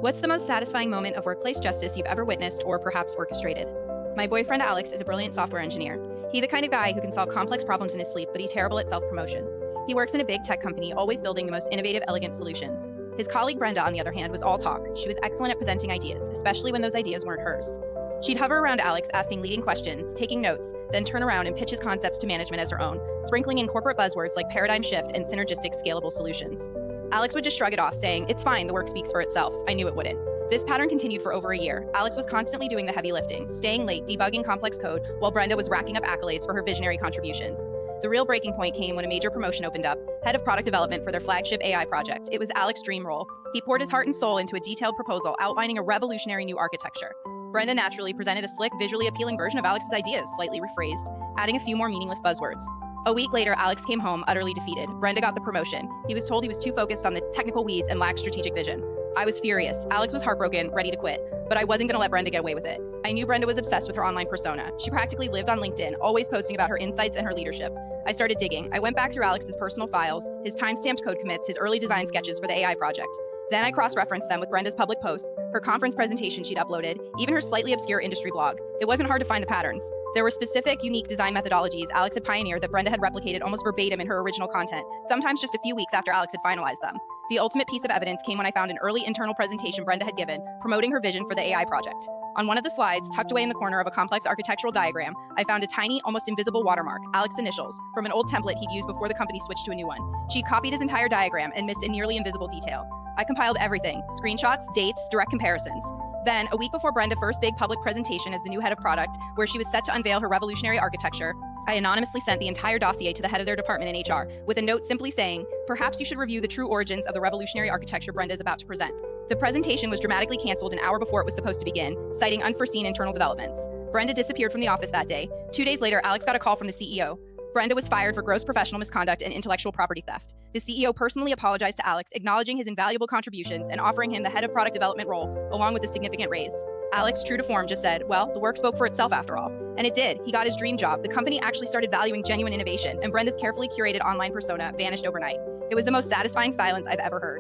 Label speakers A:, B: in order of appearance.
A: What's the most satisfying moment of workplace justice you've ever witnessed or perhaps orchestrated? My boyfriend Alex is a brilliant software engineer. He's the kind of guy who can solve complex problems in his sleep, but he's terrible at self-promotion. He works in a big tech company, always building the most innovative, elegant solutions. His colleague Brenda, on the other hand, was all talk. She was excellent at presenting ideas, especially when those ideas weren't hers. She'd hover around Alex, asking leading questions, taking notes, then turn around and pitch his concepts to management as her own, sprinkling in corporate buzzwords like paradigm shift and synergistic scalable solutions. Alex would just shrug it off, saying, "It's fine, the work speaks for itself. I knew it wouldn't." This pattern continued for over a year. Alex was constantly doing the heavy lifting, staying late, debugging complex code, while Brenda was racking up accolades for her visionary contributions. The real breaking point came when a major promotion opened up, head of product development for their flagship AI project. It was Alex's dream role. He poured his heart and soul into a detailed proposal outlining a revolutionary new architecture. Brenda naturally presented a slick, visually appealing version of Alex's ideas, slightly rephrased, adding a few more meaningless buzzwords. A week later, Alex came home utterly defeated. Brenda got the promotion. He was told he was too focused on the technical weeds and lacked strategic vision. I was furious. Alex was heartbroken, ready to quit, but I wasn't going to let Brenda get away with it. I knew Brenda was obsessed with her online persona. She practically lived on LinkedIn, always posting about her insights and her leadership. I started digging. I went back through Alex's personal files, his time-stamped code commits, his early design sketches for the AI project. Then I cross-referenced them with Brenda's public posts, her conference presentation she'd uploaded, even her slightly obscure industry blog. It wasn't hard to find the patterns. There were specific, unique design methodologies Alex had pioneered that Brenda had replicated almost verbatim in her original content, sometimes just a few weeks after Alex had finalized them. The ultimate piece of evidence came when I found an early internal presentation Brenda had given, promoting her vision for the AI project. On one of the slides, tucked away in the corner of a complex architectural diagram, I found a tiny, almost invisible watermark, Alex's initials, from an old template he'd used before the company switched to a new one. She'd copied his entire diagram and missed a nearly invisible detail. I compiled everything: screenshots, dates, direct comparisons. Then, a week before Brenda's first big public presentation as the new head of product, where she was set to unveil her revolutionary architecture, I anonymously sent the entire dossier to the head of their department in HR, with a note simply saying, "Perhaps you should review the true origins of the revolutionary architecture Brenda is about to present." The presentation was dramatically canceled an hour before it was supposed to begin, citing unforeseen internal developments. Brenda disappeared from the office that day. 2 days later, Alex got a call from the CEO. Brenda was fired for gross professional misconduct and intellectual property theft. The CEO personally apologized to Alex, acknowledging his invaluable contributions and offering him the head of product development role, along with a significant raise. Alex, true to form, just said, "Well, the work spoke for itself after all." And it did. He got his dream job. The company actually started valuing genuine innovation, and Brenda's carefully curated online persona vanished overnight. It was the most satisfying silence I've ever heard.